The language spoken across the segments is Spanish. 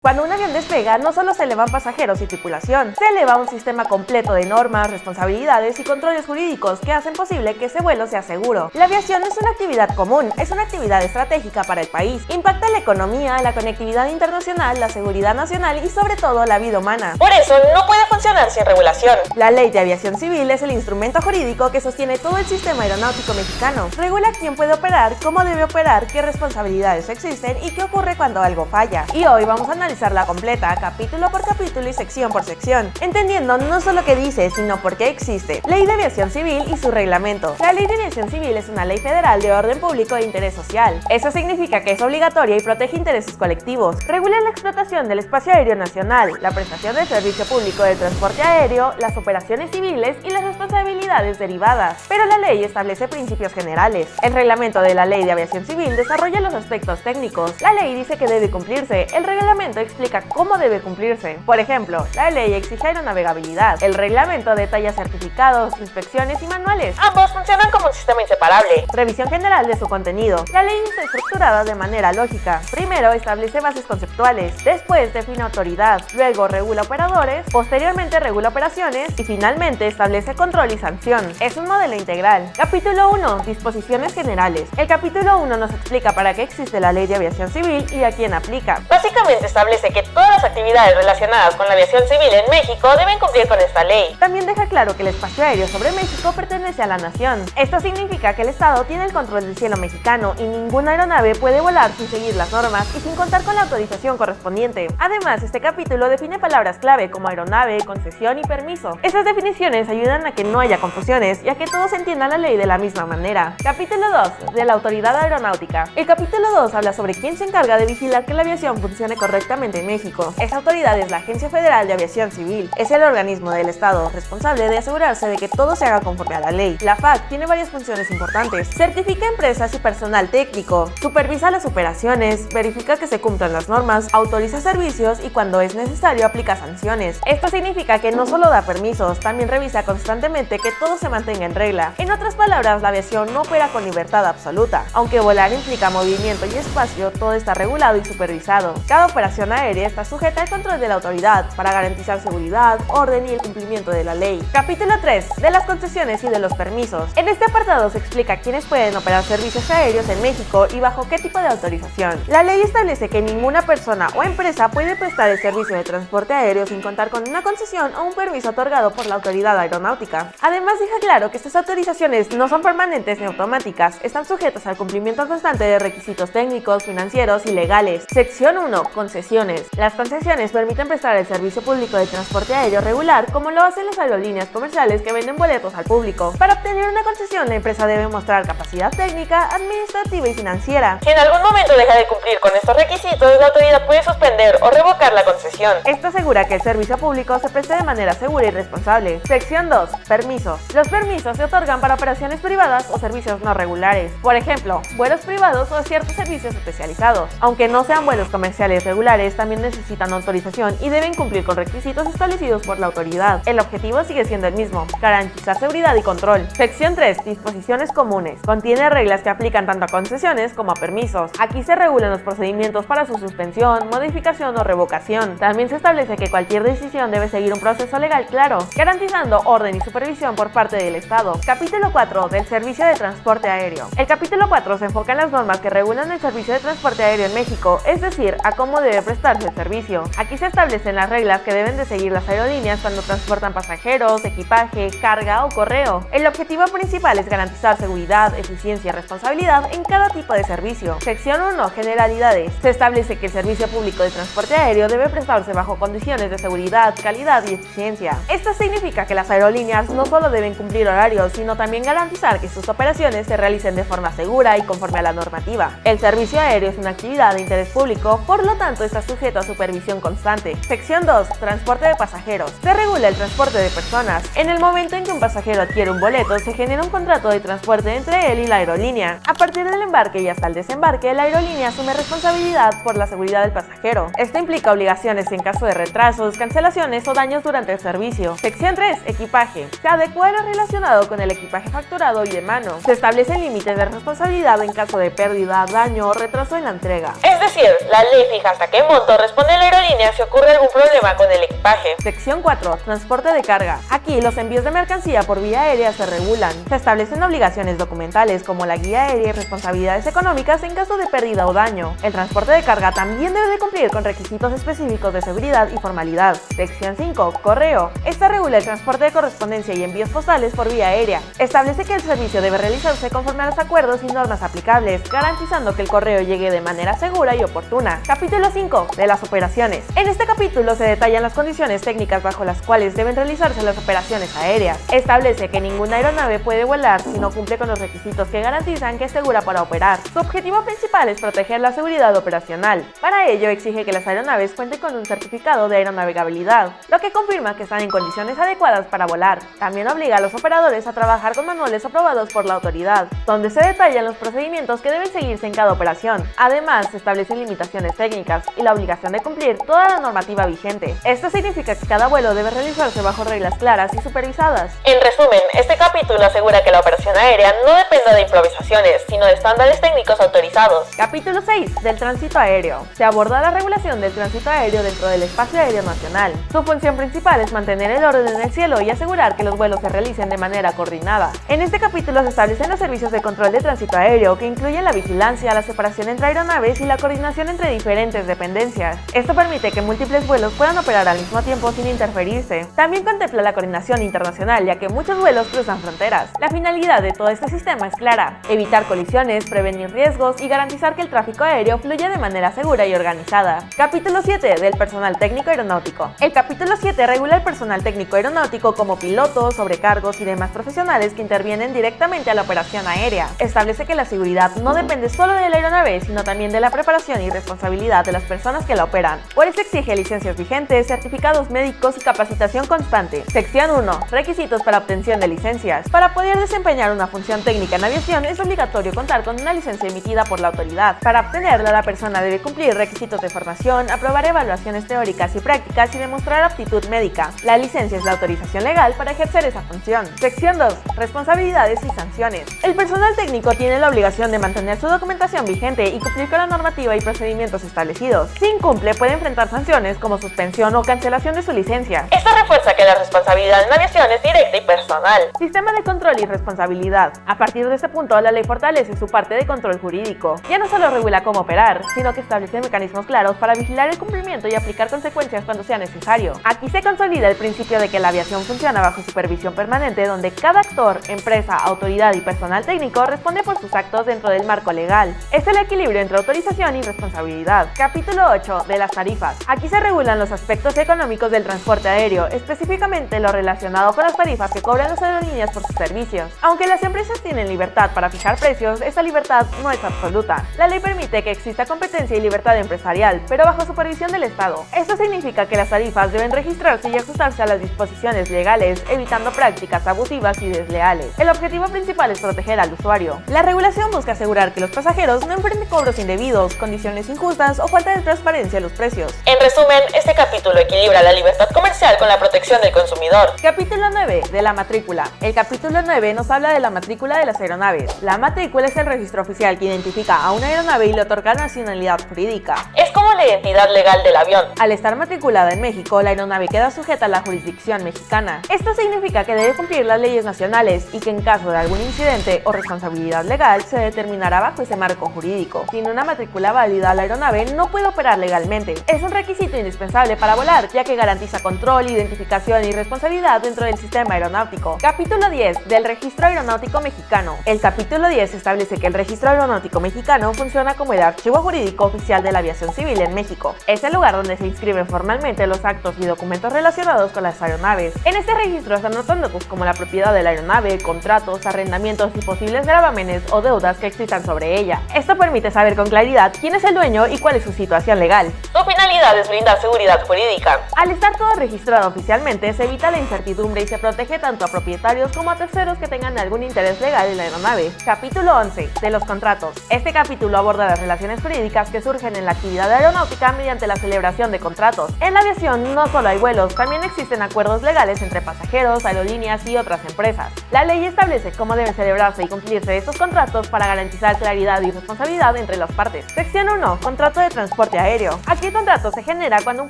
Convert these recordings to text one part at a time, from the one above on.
Cuando un avión despega, no solo se elevan pasajeros y tripulación, se eleva un sistema completo de normas, responsabilidades y controles jurídicos que hacen posible que ese vuelo sea seguro. La aviación no es una actividad común, es una actividad estratégica para el país. Impacta la economía, la conectividad internacional, la seguridad nacional y sobre todo la vida humana. Por eso no puede funcionar sin regulación. La Ley de Aviación Civil es el instrumento jurídico que sostiene todo el sistema aeronáutico mexicano. Regula quién puede operar, cómo debe operar, qué responsabilidades existen y qué ocurre cuando algo falla. Y hoy vamos a analizarla completa, capítulo por capítulo y sección por sección, entendiendo no solo qué dice, sino por qué existe. Ley de Aviación Civil y su reglamento. La Ley de Aviación Civil es una ley federal de orden público de interés social. Eso significa que es obligatoria y protege intereses colectivos. Regula la explotación del espacio aéreo nacional, la prestación del servicio público de transporte aéreo, las operaciones civiles y las responsabilidades derivadas. Pero la ley establece principios generales. El reglamento de la Ley de Aviación Civil desarrolla los aspectos técnicos. La ley dice que debe cumplirse. El reglamento explica cómo debe cumplirse. Por ejemplo, la ley exige aeronavegabilidad. El reglamento detalla certificados, inspecciones y manuales. Ambos funcionan como un sistema inseparable. Revisión general de su contenido. La ley está estructurada de manera lógica. Primero establece bases conceptuales, después define autoridad, luego regula operadores, posteriormente regula operaciones y finalmente establece control y sanción. Es un modelo integral. Capítulo 1. Disposiciones generales. El capítulo 1 nos explica para qué existe la Ley de Aviación Civil y a quién aplica. Básicamente establece que todas las actividades relacionadas con la aviación civil en México deben cumplir con esta ley. También deja claro que el espacio aéreo sobre México pertenece a la nación. Esto significa que el Estado tiene el control del cielo mexicano y ninguna aeronave puede volar sin seguir las normas y sin contar con la autorización correspondiente. Además, este capítulo define palabras clave como aeronave, concesión y permiso. Estas definiciones ayudan a que no haya confusiones y a que todos entiendan la ley de la misma manera. Capítulo 2. De la Autoridad Aeronáutica. El capítulo 2 habla sobre quién se encarga de vigilar que la aviación funcione correctamente en México. Esa autoridad es la Agencia Federal de Aviación Civil. Es el organismo del Estado responsable de asegurarse de que todo se haga conforme a la ley. La FAC tiene varias funciones importantes. Certifica empresas y personal técnico, supervisa las operaciones, verifica que se cumplan las normas, autoriza servicios y cuando es necesario aplica sanciones. Esto significa que no solo da permisos, también revisa constantemente que todo se mantenga en regla. En otras palabras, la aviación no opera con libertad absoluta. Aunque volar implica movimiento y espacio, todo está regulado y supervisado. Cada operación aérea está sujeta al control de la autoridad para garantizar seguridad, orden y el cumplimiento de la ley. Capítulo 3. De las concesiones y de los permisos. En este apartado se explica quiénes pueden operar servicios aéreos en México y bajo qué tipo de autorización. La ley establece que ninguna persona o empresa puede prestar el servicio de transporte aéreo sin contar con una concesión o un permiso otorgado por la autoridad aeronáutica. Además, deja claro que estas autorizaciones no son permanentes ni automáticas, están sujetas al cumplimiento constante de requisitos técnicos, financieros y legales. Sección 1. Concesiones. Las concesiones permiten prestar el servicio público de transporte aéreo regular como lo hacen las aerolíneas comerciales que venden boletos al público. Para obtener una concesión, la empresa debe mostrar capacidad técnica, administrativa y financiera. Si en algún momento deja de cumplir con estos requisitos, la autoridad puede suspender o revocar la concesión. Esto asegura que el servicio público se preste de manera segura y responsable. Sección 2. Permisos. Los permisos se otorgan para operaciones privadas o servicios no regulares. Por ejemplo, vuelos privados o ciertos servicios especializados. Aunque no sean vuelos comerciales regulares, también necesitan autorización y deben cumplir con requisitos establecidos por la autoridad. El objetivo sigue siendo el mismo: garantizar seguridad y control. Sección 3. Disposiciones comunes. Contiene reglas que aplican tanto a concesiones como a permisos. Aquí se regulan los procedimientos para su suspensión, modificación o revocación. También se establece que cualquier decisión debe seguir un proceso legal claro, garantizando orden y supervisión por parte del Estado. Capítulo 4. Del servicio de transporte aéreo. El capítulo 4 se enfoca en las normas que regulan el servicio de transporte aéreo en México, es decir, a cómo debe prestarse el servicio. Aquí se establecen las reglas que deben de seguir las aerolíneas cuando transportan pasajeros, equipaje, carga o correo. El objetivo principal es garantizar seguridad, eficiencia y responsabilidad en cada tipo de servicio. Sección 1. Generalidades. Se establece que el servicio público de transporte aéreo debe prestarse bajo condiciones de seguridad, calidad y eficiencia. Esto significa que las aerolíneas no solo deben cumplir horarios, sino también garantizar que sus operaciones se realicen de forma segura y conforme a la normativa. El servicio aéreo es una actividad de interés público, por lo tanto está sujeto a supervisión constante. Sección 2. Transporte de pasajeros. Se regula el transporte de personas. En el momento en que un pasajero adquiere un boleto, se genera un contrato de transporte entre él y la aerolínea. A partir del embarque y hasta el desembarque, la aerolínea asume responsabilidad por la seguridad del pasajero. Esto implica obligaciones notificarse en caso de retrasos, cancelaciones o daños durante el servicio. Sección 3. Equipaje. Se adecua lo relacionado con el equipaje facturado y de mano. Se establecen límites de responsabilidad en caso de pérdida, daño o retraso en la entrega. Es decir, la ley fija hasta qué monto responde la aerolínea si ocurre algún problema con el equipaje. Sección 4. Transporte de carga. Aquí los envíos de mercancía por vía aérea se regulan. Se establecen obligaciones documentales como la guía aérea y responsabilidades económicas en caso de pérdida o daño. El transporte de carga también debe de cumplir con requisitos específicos de seguridad y formalidad. Sección 5. Correo. Esta regula el transporte de correspondencia y envíos postales por vía aérea. Establece que el servicio debe realizarse conforme a los acuerdos y normas aplicables, garantizando que el correo llegue de manera segura y oportuna. Capítulo 5. De las operaciones. En este capítulo se detallan las condiciones técnicas bajo las cuales deben realizarse las operaciones aéreas. Establece que ninguna aeronave puede volar si no cumple con los requisitos que garantizan que es segura para operar. Su objetivo principal es proteger la seguridad operacional. Para ello exige que las aeronaves cuenten con un certificado de aeronavegabilidad, lo que confirma que están en condiciones adecuadas para volar. También obliga a los operadores a trabajar con manuales aprobados por la autoridad, donde se detallan los procedimientos que deben seguirse en cada operación. Además, se establecen limitaciones técnicas y la obligación de cumplir toda la normativa vigente. Esto significa que cada vuelo debe realizarse bajo reglas claras y supervisadas. En resumen, este capítulo asegura que la operación aérea no depende de improvisaciones, sino de estándares técnicos autorizados. Capítulo 6. Del tránsito aéreo. Se aborda la regulación del tránsito aéreo dentro del espacio aéreo nacional. Su función principal es mantener el orden en el cielo y asegurar que los vuelos se realicen de manera coordinada. En este capítulo se establecen los servicios de control de tránsito aéreo que incluyen la vigilancia, la separación entre aeronaves y la coordinación entre diferentes dependencias. Esto permite que múltiples vuelos puedan operar al mismo tiempo sin interferirse. También contempla la coordinación internacional, ya que muchos vuelos cruzan fronteras. La finalidad de todo este sistema es clara: evitar colisiones, prevenir riesgos y garantizar que el tráfico aéreo fluya de manera segura y organizada. Capítulo 7. Del personal técnico aeronáutico. El capítulo 7 regula el personal técnico aeronáutico como pilotos, sobrecargos y demás profesionales que intervienen directamente a la operación aérea. Establece que la seguridad no depende solo de la aeronave, sino también de la preparación y responsabilidad de las personas que la operan. Por eso exige licencias vigentes, certificados médicos y capacitación constante. Sección 1. Requisitos para obtención de licencias. Para poder desempeñar una función técnica en aviación es obligatorio contar con una licencia emitida por la autoridad. Para obtenerla, la persona debe cumplir requisitos de formación, aprobar evaluaciones teóricas y prácticas y demostrar aptitud médica. La licencia es la autorización legal para ejercer esa función. Sección 2. Responsabilidades y sanciones. El personal técnico tiene la obligación de mantener su documentación vigente y cumplir con la normativa y procedimientos establecidos. Si incumple, puede enfrentar sanciones como suspensión o cancelación de su licencia. Esto refuerza que la responsabilidad en aviación es directa y personal. Sistema de control y responsabilidad. A partir de este punto, la ley fortalece su parte de control jurídico. Ya no solo regula cómo operar, sino que establece mecanismos claros para vigilar el cumplimiento y aplicar consecuencias cuando sea necesario. Aquí se consolida el principio de que la aviación funciona bajo supervisión permanente, donde cada actor, empresa, autoridad y personal técnico responde por sus actos dentro del marco legal. Es el equilibrio entre autorización y responsabilidad. Capítulo 8. De las tarifas. Aquí se regulan los aspectos económicos del transporte aéreo, específicamente lo relacionado con las tarifas que cobran las aerolíneas por sus servicios. Aunque las empresas tienen libertad para fijar precios, esta libertad no es absoluta. La ley permite que exista competencia y libertad empresarial, pero bajo supervisión del Estado. Esto significa que las tarifas deben registrarse y ajustarse a las disposiciones legales, evitando prácticas abusivas y desleales. El objetivo principal es proteger al usuario. La regulación busca asegurar que los pasajeros no enfrenten cobros indebidos, condiciones injustas o falta de transparencia en los precios. En resumen, este capítulo equilibra la libertad comercial con la protección del consumidor. Capítulo 9. De la matrícula. El capítulo 9 nos habla de la matrícula de las aeronaves. La matrícula es el registro oficial que identifica a una aeronave y le otorga nacionalidad jurídica. Es como la identidad legal del avión. Al estar matriculada en México, la aeronave queda sujeta a la jurisdicción mexicana. Esto significa que debe cumplir las leyes nacionales y que en caso de algún incidente o responsabilidad legal se determinará bajo ese marco jurídico. Sin una matrícula válida, la aeronave no puede operar legalmente. Es un requisito indispensable para volar, ya que garantiza control, identificación y responsabilidad dentro del sistema aeronáutico. Capítulo 10. Del Registro Aeronáutico Mexicano. El capítulo 10 establece que el Registro Aeronáutico Mexicano funciona como el archivo jurídico oficial de la aviación civil en México. Es el lugar donde se inscriben formalmente los actos y documentos relacionados con las aeronaves. En este registro se anotan datos como la propiedad de la aeronave, contratos, arrendamientos y posibles gravámenes o deudas que existan sobre ella. Esto permite saber con claridad quién es el dueño y cuál es su situación legal. Su finalidad es brindar seguridad seguridad jurídica. Al estar todo registrado oficialmente, se evita la incertidumbre y se protege tanto a propietarios como a terceros que tengan algún interés legal en la aeronave. Capítulo 11. De los contratos. Este capítulo aborda las relaciones jurídicas que surgen en la actividad aeronáutica mediante la celebración de contratos. En la aviación no solo hay vuelos, también existen acuerdos legales entre pasajeros, aerolíneas y otras empresas. La ley establece cómo deben celebrarse y cumplirse estos contratos para garantizar claridad y responsabilidad entre las partes. Sección 1. Contrato de transporte aéreo. Aquí el contrato se genera cuando un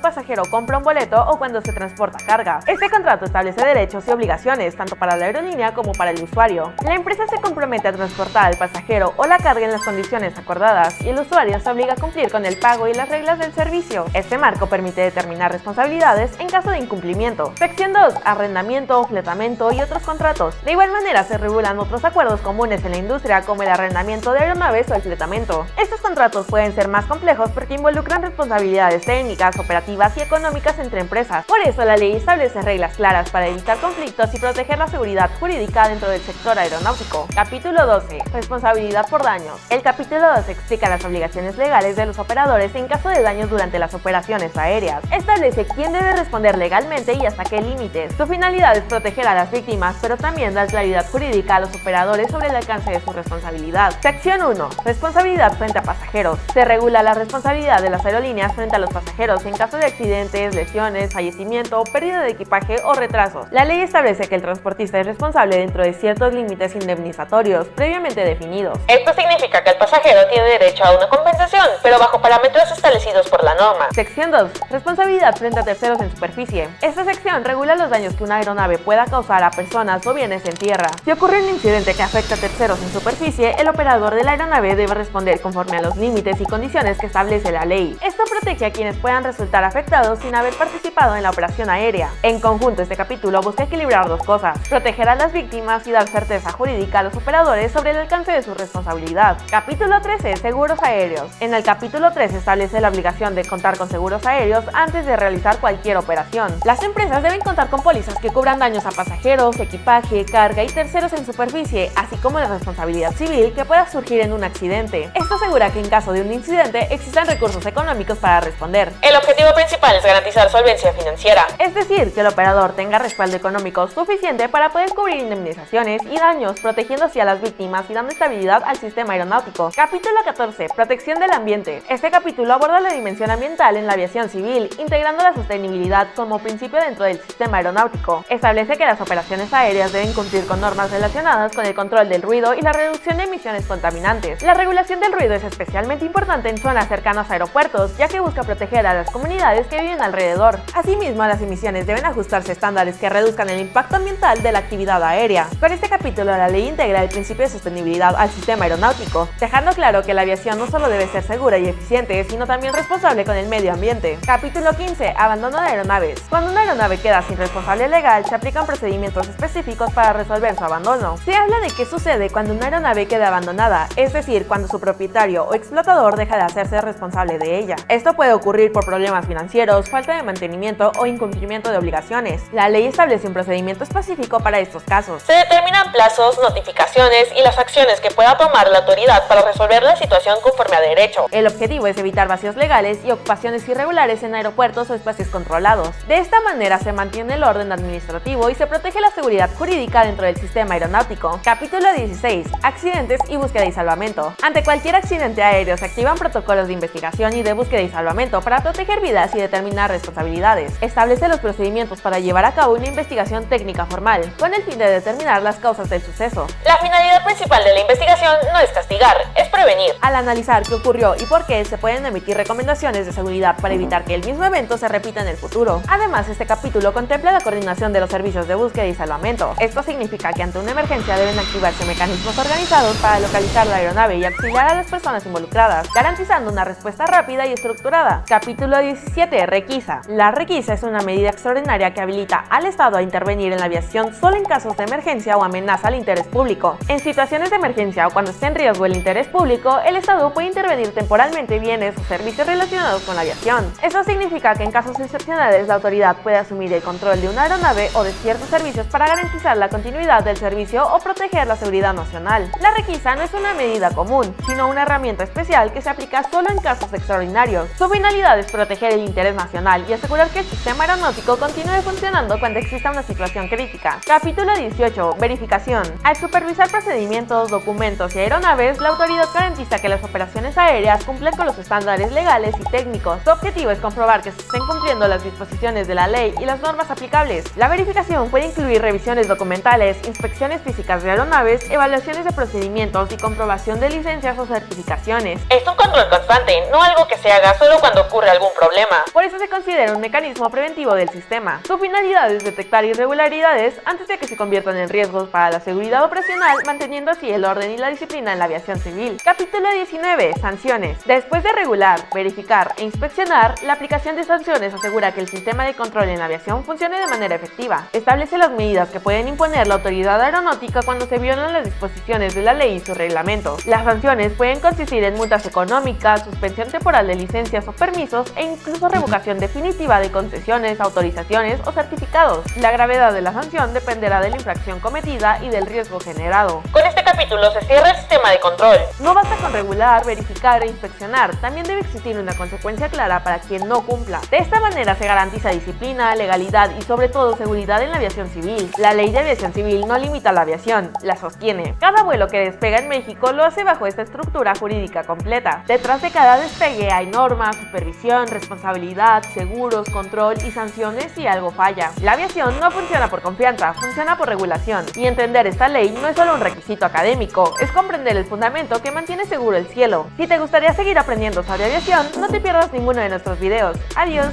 pasajero compra un boleto o cuando se transporta carga. Este contrato establece derechos y obligaciones tanto para la aerolínea como para el usuario. La empresa se compromete a transportar al pasajero o la carga en las condiciones acordadas y el usuario se obliga a cumplir con el pago y las reglas del servicio. Este marco permite determinar responsabilidades en caso de incumplimiento. Sección 2. Arrendamiento, fletamento y otros contratos. De igual manera se regulan otros acuerdos comunes en la industria como el arrendamiento de aeronaves o el fletamento. Estos contratos pueden ser más complejos porque involucran responsabilidades técnicas, operativas y económicas entre empresas. Por eso la ley establece reglas claras para evitar conflictos y proteger la seguridad jurídica dentro del sector aeronáutico. Capítulo 12. Responsabilidad por daños. El capítulo 12 explica las obligaciones legales de los operadores en caso de daños durante las operaciones aéreas. Establece quién debe responder legalmente y hasta qué límites. Su finalidad es proteger a las víctimas, pero también dar claridad jurídica a los operadores sobre el alcance de su responsabilidad. Sección 1. Responsabilidad frente a pasajeros. Se regula la responsabilidad de las aerolíneas frente a los pasajeros en caso de accidentes, lesiones, fallecimiento, pérdida de equipaje o retrasos. La ley establece que el transportista es responsable dentro de ciertos límites indemnizatorios previamente definidos. Esto significa que el pasajero tiene derecho a una compensación, pero bajo parámetros establecidos por la norma. Sección 2. Responsabilidad frente a terceros en superficie. Esta sección regula los daños que una aeronave pueda causar a personas o bienes en tierra. Si ocurre un incidente que afecta a terceros en superficie, el operador de la aeronave debe responder conforme a los límites y condiciones que establece la ley. Esto protege a quienes puedan resultar afectados sin haber participado en la operación aérea. En conjunto, este capítulo busca equilibrar dos cosas: proteger a las víctimas y dar certeza jurídica a los operadores sobre el alcance de su responsabilidad. Capítulo 13. Seguros aéreos. En el capítulo 13 establece la obligación de contar con seguros aéreos antes de realizar cualquier operación. Las empresas deben contar con pólizas que cubran daños a pasajeros, equipaje, carga y terceros en superficie, así como la responsabilidad civil que pueda surgir en un accidente. Esto asegura que en caso de un incidente existan recursos económicos para responder. El objetivo principal es garantizar solvencia financiera. Es decir, que el operador tenga respaldo económico suficiente para poder cubrir indemnizaciones y daños, protegiendo así a las víctimas y dando estabilidad al sistema aeronáutico. Capítulo 14. Protección del ambiente. Este capítulo aborda la dimensión ambiental en la aviación civil, integrando la sostenibilidad como principio dentro del sistema aeronáutico. Establece que las operaciones aéreas deben cumplir con normas relacionadas con el control del ruido y la reducción de emisiones contaminantes. La regulación del ruido es especialmente importante en zonas cercanas a aeropuertos, ya que busca proteger a las comunidades que viven alrededor. Asimismo, las emisiones deben ajustarse a estándares que reduzcan el impacto ambiental de la actividad aérea. Con este capítulo, la ley integra el principio de sostenibilidad al sistema aeronáutico, dejando claro que la aviación no solo debe ser segura y eficiente, sino también responsable con el medio ambiente. Capítulo 15. Abandono de aeronaves. Cuando una aeronave queda sin responsable legal, se aplican procedimientos específicos para resolver su abandono. Se habla de qué sucede cuando una aeronave queda abandonada, es decir, cuando su propietario o explotador deja de hacerse responsable de ella. Esto puede ocurrir por problemas financieros, falta de mantenimiento o incumplimiento de obligaciones. La ley establece un procedimiento específico para estos casos. Se determinan plazos, notificaciones y las acciones que pueda tomar la autoridad para resolver la situación conforme a derecho. El objetivo es evitar vacíos legales y ocupaciones irregulares en aeropuertos o espacios controlados. De esta manera se mantiene el orden administrativo y se protege la seguridad jurídica dentro del sistema aeronáutico. Capítulo 16. Accidentes y búsqueda y salvamento. Ante cualquier accidente aéreo se activan protocolos de investigación y de búsqueda y salvamento para proteger vidas y determinar responsabilidades. Establece los procedimientos para llevar a cabo una investigación técnica formal, con el fin de determinar las causas del suceso. La finalidad principal de la investigación no es castigar, es prevenir. Al analizar qué ocurrió y por qué, se pueden emitir recomendaciones de seguridad para evitar que el mismo evento se repita en el futuro. Además, este capítulo contempla la coordinación de los servicios de búsqueda y salvamento. Esto significa que ante una emergencia deben activarse mecanismos organizados para localizar la aeronave y auxiliar a las personas involucradas, garantizando una respuesta rápida y estructurada. Capítulo 17. Requisa. La requisa es una medida extraordinaria que habilita al Estado a intervenir en la aviación solo en casos de emergencia o amenaza al interés público. En situaciones de emergencia o cuando esté en riesgo el interés público, el Estado puede intervenir temporalmente bienes o servicios relacionados con la aviación. Eso significa que en casos excepcionales la autoridad puede asumir el control de una aeronave o de ciertos servicios para garantizar la continuidad del servicio o proteger la seguridad nacional. La requisa no es una medida común, sino una herramienta especial que se aplica solo en casos extraordinarios. Su finalidad es proteger el interés nacional y asegurar que el sistema aeronáutico continúe funcionando cuando exista una situación crítica. Capítulo 18. Verificación. Al supervisar procedimientos, documentos y aeronaves, la autoridad garantiza que las operaciones aéreas cumplen con los estándares legales y técnicos. Su objetivo es comprobar que se estén cumpliendo las disposiciones de la ley y las normas aplicables. La verificación puede incluir revisiones documentales, inspecciones físicas de aeronaves, evaluaciones de procedimientos y comprobación de licencias o certificaciones. Es un control constante, no algo que se haga solo cuando ocurre algún problema. Por eso se considera un mecanismo preventivo del sistema. Su finalidad es detectar irregularidades antes de que se conviertan en riesgos para la seguridad operacional, manteniendo así el orden y la disciplina en la aviación civil. Capítulo 19. Sanciones. Después de regular, verificar e inspeccionar, la aplicación de sanciones asegura que el sistema de control en la aviación funcione de manera efectiva. Establece las medidas que pueden imponer la autoridad aeronáutica cuando se violan las disposiciones de la ley y su reglamento. Las sanciones pueden consistir en multas económicas, suspensión temporal de licencias o permisos e incluso revocación definitiva de concesiones, autorizaciones o certificados. La gravedad de la sanción dependerá de la infracción cometida y del riesgo generado. Con este capítulo se cierra el sistema de control. No basta con regular, verificar e inspeccionar, también debe existir una consecuencia clara para quien no cumpla. De esta manera se garantiza disciplina, legalidad y sobre todo seguridad en la aviación civil. La ley de aviación civil no limita la aviación, la sostiene. Cada vuelo que despega en México lo hace bajo esta estructura jurídica completa. Detrás de cada despegue hay normas, supervisión, responsabilidad, seguros, control y sanciones si algo falla. La aviación no funciona por confianza, funciona por regulación. Y entender esta ley no es solo un requisito académico, es comprender el fundamento que mantiene seguro el cielo. Si te gustaría seguir aprendiendo sobre aviación, no te pierdas ninguno de nuestros videos. Adiós.